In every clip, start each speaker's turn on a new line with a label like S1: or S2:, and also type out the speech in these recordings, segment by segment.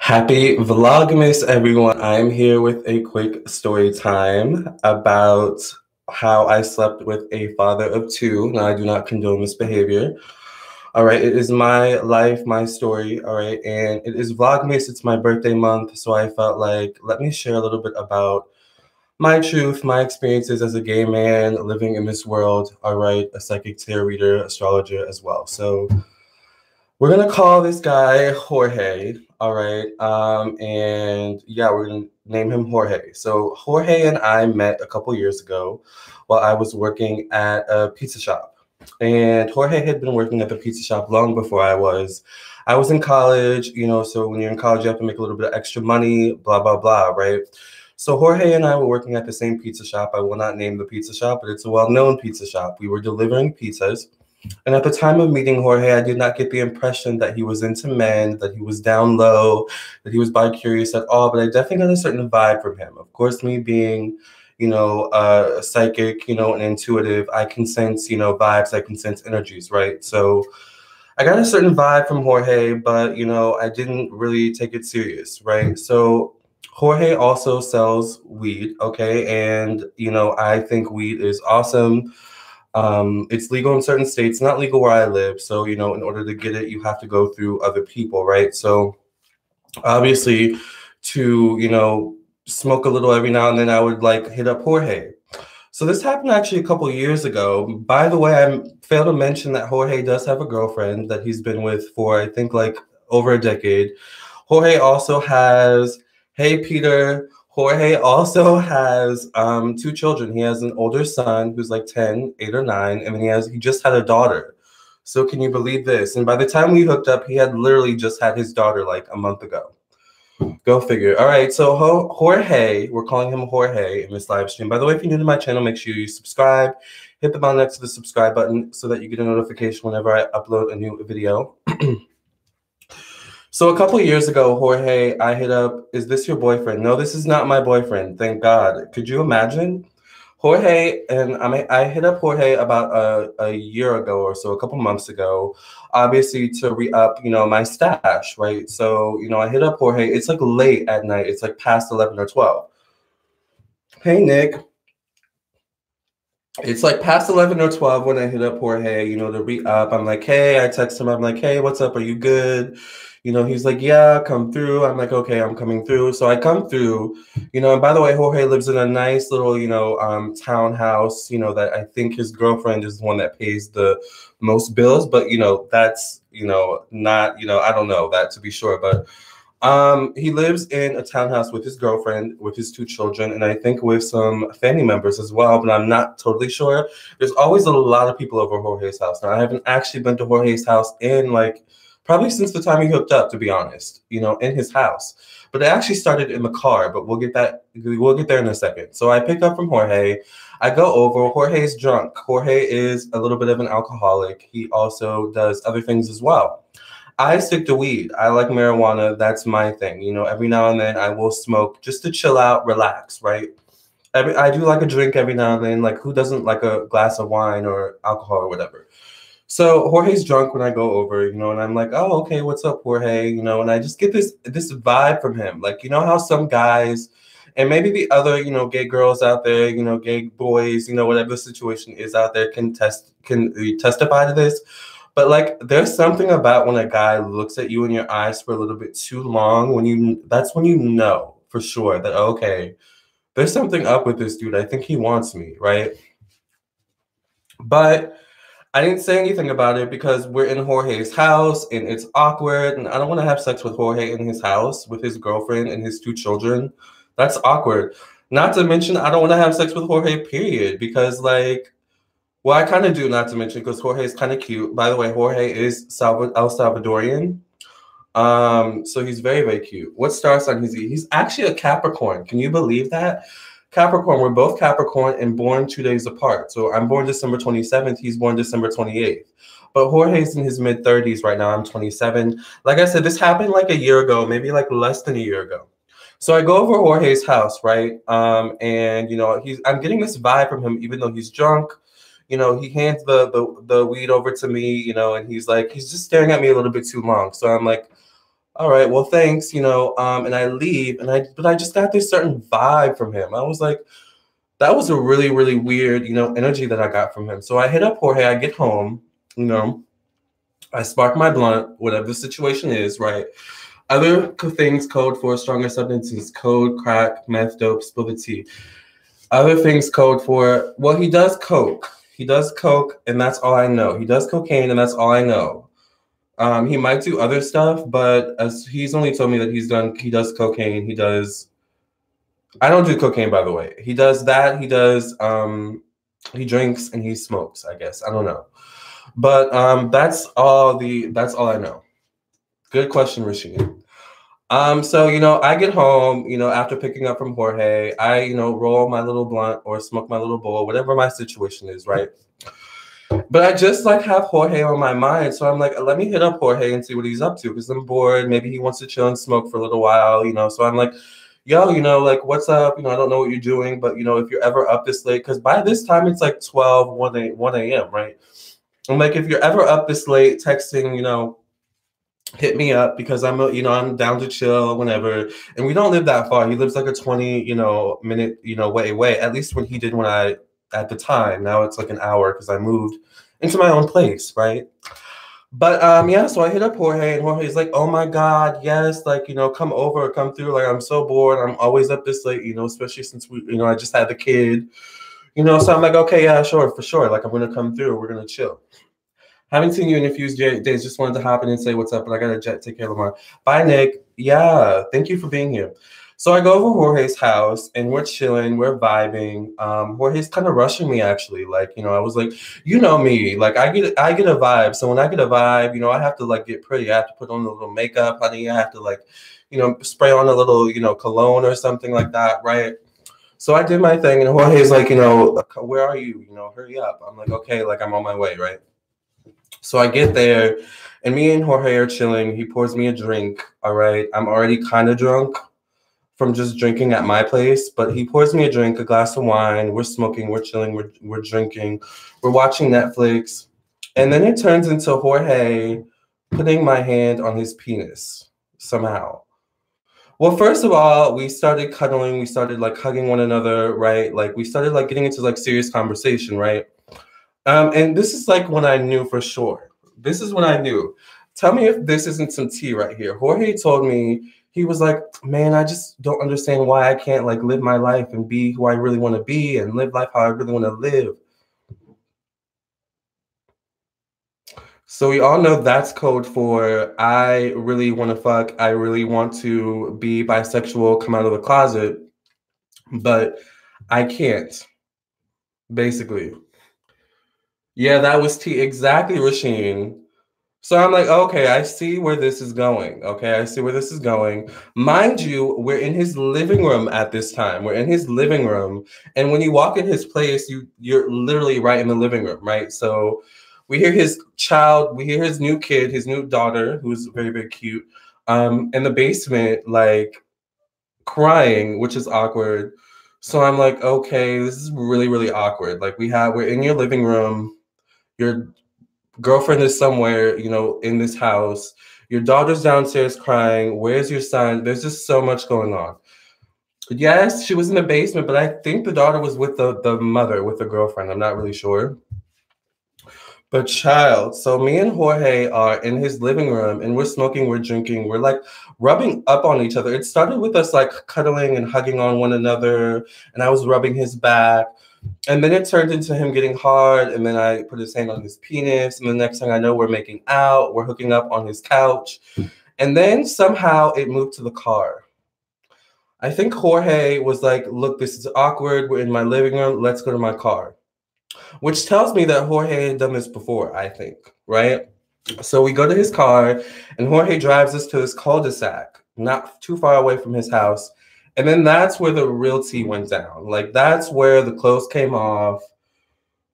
S1: Happy Vlogmas, everyone. I'm here with a quick story time about how I slept with a father of two. Now, I do not condone this behavior. All right, it is my life, my story. All right, and it is Vlogmas. It's my birthday month, so I felt like let me share a little bit about my truth, my experiences as a gay man living in this world. All right, a psychic tarot reader, astrologer as well. So we're gonna call this guy Jorge, all right? And yeah, we're gonna name him Jorge. So Jorge and I met a couple years ago while I was working at a pizza shop. And Jorge had been working at the pizza shop long before I was. I was in college, so when you're in college, you have to make a little bit of extra money, blah, blah, blah, right? So Jorge and I were working at the same pizza shop. I will not name the pizza shop, but it's a well-known pizza shop. We were delivering pizzas. And at the time of meeting Jorge, I did not get the impression that he was into men, that he was down low, that he was bi-curious at all, but I definitely got a certain vibe from him. Of course, me being, a psychic, and intuitive, I can sense, vibes, I can sense energies, right? So I got a certain vibe from Jorge, but, I didn't really take it serious, right? So Jorge also sells weed, okay? And, I think weed is awesome. It's legal in certain states, not legal where I live. So, in order to get it, you have to go through other people, right? So obviously to, smoke a little every now and then, I would like hit up Jorge. So this happened actually a couple years ago. By the way, I failed to mention that Jorge does have a girlfriend that he's been with for, I think, like over a decade. Jorge also has, hey, Peter, Jorge also has two children. He has an older son who's like 10, 8 or 9, and then he just had a daughter. So can you believe this? And by the time we hooked up, he had literally just had his daughter like a month ago. Go figure. All right, so Jorge, we're calling him Jorge in this live stream. By the way, if you're new to my channel, make sure you subscribe. Hit the bell next to the subscribe button so that you get a notification whenever I upload a new video. So a couple of years ago, Jorge, I hit up, is this your boyfriend? No, this is not my boyfriend. Thank God. Could you imagine? Jorge, and I hit up Jorge about a year ago or so, a couple months ago, obviously to re-up, my stash, right? So, I hit up Jorge. It's like late at night. It's like past 11 or 12. Hey, Nick. It's like past 11 or 12 when I hit up Jorge, to re-up. I'm like, hey, I text him. I'm like, hey, what's up? Are you good? He's like, yeah, come through. I'm like, okay, I'm coming through. So I come through, and by the way, Jorge lives in a nice little, townhouse, that I think his girlfriend is the one that pays the most bills. But, that's, not, I don't know that to be sure. But he lives in a townhouse with his girlfriend, with his two children, and I think with some family members as well, but I'm not totally sure. There's always a lot of people over Jorge's house. Now, I haven't actually been to Jorge's house in like probably since the time he hooked up, to be honest, in his house. But it actually started in the car, but we'll get there in a second. So I pick up from Jorge. I go over. Jorge's drunk. Jorge is a little bit of an alcoholic. He also does other things as well. I stick to weed. I like marijuana. That's my thing. Every now and then I will smoke just to chill out, relax, right? I do like a drink every now and then. Like, who doesn't like a glass of wine or alcohol or whatever? So Jorge's drunk when I go over, and I'm like, oh, okay, what's up, Jorge? And I just get this vibe from him. Like, how some guys and maybe the other, gay girls out there, gay boys, whatever the situation is out there can testify to this. But like, there's something about when a guy looks at you in your eyes for a little bit too long, that's when you know for sure that, okay, there's something up with this dude. I think he wants me, right? But I didn't say anything about it because we're in Jorge's house and it's awkward, and I don't want to have sex with Jorge in his house with his girlfriend and his two children. That's awkward. Not to mention, I don't want to have sex with Jorge, period, because like, well, I kind of do, not to mention, because Jorge is kind of cute. By the way, Jorge is El Salvadorian. So he's very, very cute. What star sign is he? He's actually a Capricorn. Can you believe that? Capricorn, we're both Capricorn and born 2 days apart. So I'm born December 27th. He's born December 28th. But Jorge's in his mid-30s right now. I'm 27. Like I said, this happened like a year ago, maybe like less than a year ago. So I go over Jorge's house, right? And, I'm getting this vibe from him, even though he's drunk. He hands the weed over to me, and he's just staring at me a little bit too long. So I'm like, all right, well, thanks, and I leave, but I just got this certain vibe from him. I was like, that was a really, really weird, energy that I got from him. So I hit up Jorge, I get home, you know, I spark my blunt, whatever the situation is, right? Other things code for stronger substances, code, crack, meth, dope, spill the tea. Other things code for, well, he does coke. He does coke, and that's all I know. He does cocaine, and that's all I know. He might do other stuff, but as he's only told me that he does cocaine. I don't do cocaine, by the way. He does that. He drinks and he smokes, I guess. I don't know. But that's all I know. Good question, Rasheen. So I get home, after picking up from Jorge, I, roll my little blunt or smoke my little bowl, whatever my situation is, right? But I just like have Jorge on my mind. So I'm like, let me hit up Jorge and see what he's up to because I'm bored. Maybe he wants to chill and smoke for a little while, So I'm like, yo, like, what's up? I don't know what you're doing, but, if you're ever up this late, because by this time it's like 1 a.m., right? I'm like, if you're ever up this late texting, hit me up because I'm down to chill whenever. And we don't live that far. He lives like a 20, minute, way away, at least when he did at the time. Now it's like an hour because I moved into my own place, right? But yeah, so I hit up Jorge and Jorge's like, oh my God, yes, like, come over, come through. Like, I'm so bored. I'm always up this late, especially since I just had the kid, so I'm like, okay, yeah, sure, for sure. Like, I'm going to come through. We're going to chill. Haven't seen you in a few days. Just wanted to hop in and say what's up, but I got a jet. Take care, Lamarr. Bye, Nick. Yeah, thank you for being here. So I go over Jorge's house and we're chilling, we're vibing. Jorge's kind of rushing me actually. Like, I was like, me, like I get a vibe. So when I get a vibe, I have to like get pretty. I have to put on a little makeup, honey. I have to like, spray on a little, cologne or something like that, right? So I did my thing and Jorge's like, where are you? Hurry up. I'm like, okay, like I'm on my way, right? So I get there and me and Jorge are chilling. He pours me a drink. All right. I'm already kind of drunk from just drinking at my place, but he pours me a drink, a glass of wine. We're smoking, we're chilling, we're drinking, we're watching Netflix. And then it turns into Jorge putting my hand on his penis somehow. Well, first of all, we started cuddling. We started like hugging one another, right? Like we started like getting into like serious conversation, right? And this is like when I knew for sure. This is when I knew. Tell me if this isn't some tea right here. Jorge told me, he was like, man, I just don't understand why I can't like live my life and be who I really want to be and live life how I really want to live. So we all know that's code for I really want to fuck. I really want to be bisexual, come out of the closet, but I can't, basically. Yeah, that was T. Exactly, Rasheen. So I'm like, okay, I see where this is going. Okay, I see where this is going. Mind you, we're in his living room at this time. We're in his living room. And when you walk in his place, you're literally right in the living room, right? So we hear his child, we hear his new kid, his new daughter, who's very, very cute, in the basement, like crying, which is awkward. So I'm like, okay, this is really, really awkward. Like we're in your living room. Your girlfriend is somewhere, in this house. Your daughter's downstairs crying. Where's your son? There's just so much going on. Yes, she was in the basement, but I think the daughter was with the mother, with the girlfriend. I'm not really sure. But child, so me and Jorge are in his living room and we're smoking, we're drinking, we're like rubbing up on each other. It started with us like cuddling and hugging on one another, and I was rubbing his back. And then it turned into him getting hard, and then I put his hand on his penis, and the next thing I know, we're making out, we're hooking up on his couch. And then somehow it moved to the car. I think Jorge was like, look, this is awkward. We're in my living room. Let's go to my car. Which tells me that Jorge had done this before, I think, right? So we go to his car, and Jorge drives us to his cul-de-sac, not too far away from his house. And then that's where the real tea went down. Like, that's where the clothes came off.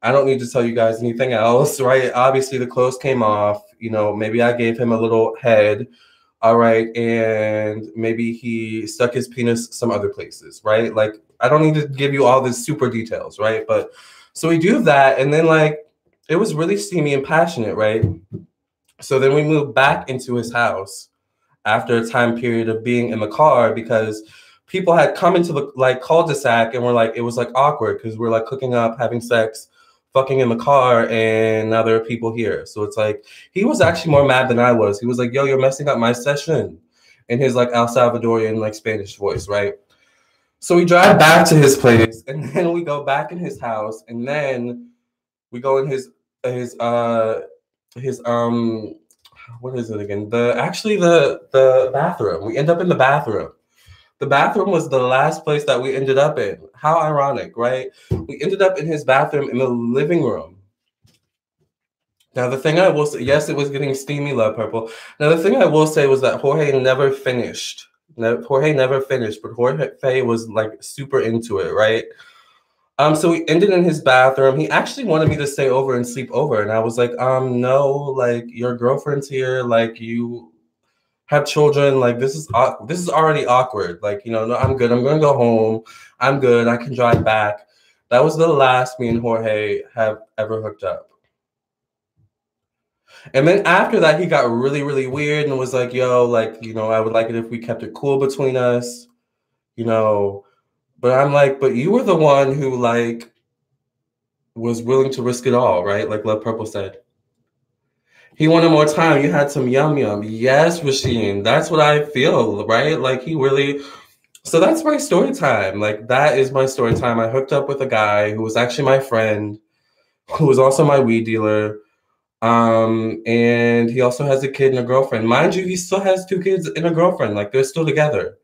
S1: I don't need to tell you guys anything else, right? Obviously, the clothes came off. Maybe I gave him a little head, all right? And maybe he stuck his penis some other places, right? Like, I don't need to give you all these super details, right? But so we do that, and then, like, it was really steamy and passionate, right? So then we moved back into his house after a time period of being in the car because people had come into the like cul-de-sac and were like, it was like awkward because we're like cooking up, having sex, fucking in the car, and now there are people here. So it's like he was actually more mad than I was. He was like, yo, you're messing up my session, in his like El Salvadorian like Spanish voice, right? So we drive back to his place, and then we go back in his house, and then we go in his what is it again? The bathroom. We end up in the bathroom. The bathroom was the last place that we ended up in. How ironic, right? We ended up in his bathroom in the living room. Now, the thing I will say, yes, it was getting steamy, Love Purple. Now, the thing I will say was that Jorge never finished. Jorge never finished, but Jorge was like super into it, right? So we ended in his bathroom. He actually wanted me to stay over and sleep over, and I was like, no, like your girlfriend's here, like you have children, like this is already awkward. Like, you know, no, I'm good. I'm gonna go home. I'm good. I can drive back. That was the last me and Jorge have ever hooked up. And then after that, he got really, really weird and was like, yo, like, you know, I would like it if we kept it cool between us, you know. But I'm like, but you were the one who like was willing to risk it all, right? Like Love Purple said. He wanted more time. You had some yum yum. Yes, Rasheen. That's what I feel, right? Like he really. So that's my story time. Like that is my story time. I hooked up with a guy who was actually my friend, who was also my weed dealer. And he also has a kid and a girlfriend. Mind you, he still has 2 kids and a girlfriend. Like they're still together.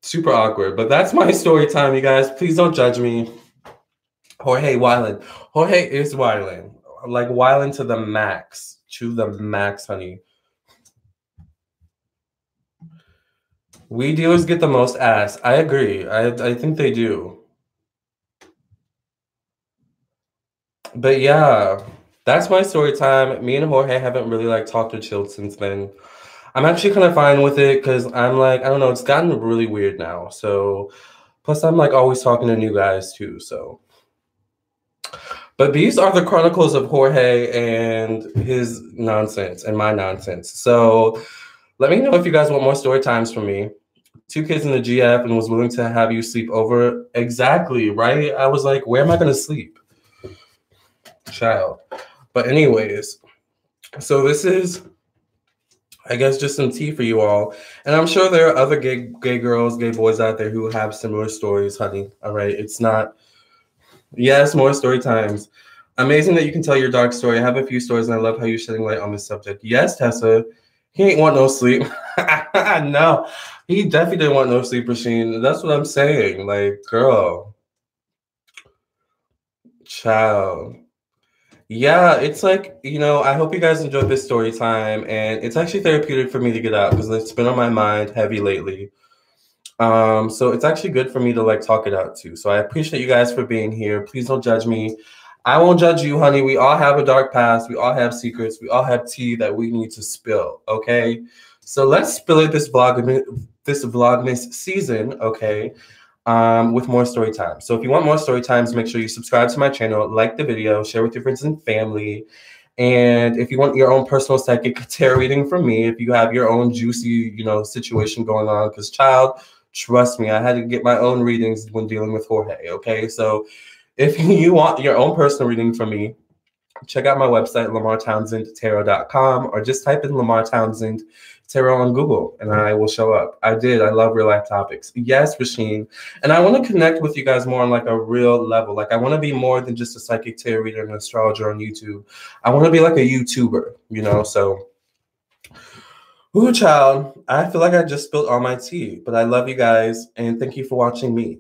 S1: Super awkward. But that's my story time, you guys. Please don't judge me. Jorge wildin'. Jorge is wildin'. Like wildin' to the max. To the max, honey. Weed dealers get the most ass. I agree. I think they do. But yeah, that's my story time. Me and Jorge haven't really like talked or chilled since then. I'm actually kind of fine with it because I'm like, I don't know, it's gotten really weird now. So plus I'm like always talking to new guys too. So but these are the chronicles of Jorge and his nonsense and my nonsense. So let me know if you guys want more story times from me. 2 kids in the GF and was willing to have you sleep over. Exactly, right? I was like, where am I going to sleep? Child. But anyways, so this is, I guess, just some tea for you all. And I'm sure there are other gay girls, gay boys out there who have similar stories, honey. All right. It's not, yes, more story times. Amazing that you can tell your dark story. I have a few stories and I love how you're shedding light on this subject. Yes, Tessa. He ain't want no sleep. No, he definitely didn't want no sleep machine. That's what I'm saying. Like, girl. Child. Yeah, it's like, you know, I hope you guys enjoyed this story time. And it's actually therapeutic for me to get out because it's been on my mind heavy lately. So it's actually good for me to like talk it out too. So I appreciate you guys for being here. Please don't judge me. I won't judge you, honey. We all have a dark past. We all have secrets. We all have tea that we need to spill. Okay. So let's spill it this Vlogmas season. Okay. With more story time. So if you want more story times, make sure you subscribe to my channel, like the video, share with your friends and family. And if you want your own personal psychic tarot reading from me, if you have your own juicy, you know, situation going on, because child, trust me, I had to get my own readings when dealing with Jorge. Okay. So if you want your own personal reading from me, check out my website, LamarrTownsendTarot.com, or just type in Lamarr Townsend Tarot on Google, and I will show up. I love real life topics. Yes, Rasheen. And I want to connect with you guys more on like a real level. Like I want to be more than just a psychic tarot reader and astrologer on YouTube. I want to be like a YouTuber, you know? So, ooh, child, I feel like I just spilled all my tea, but I love you guys, and thank you for watching me.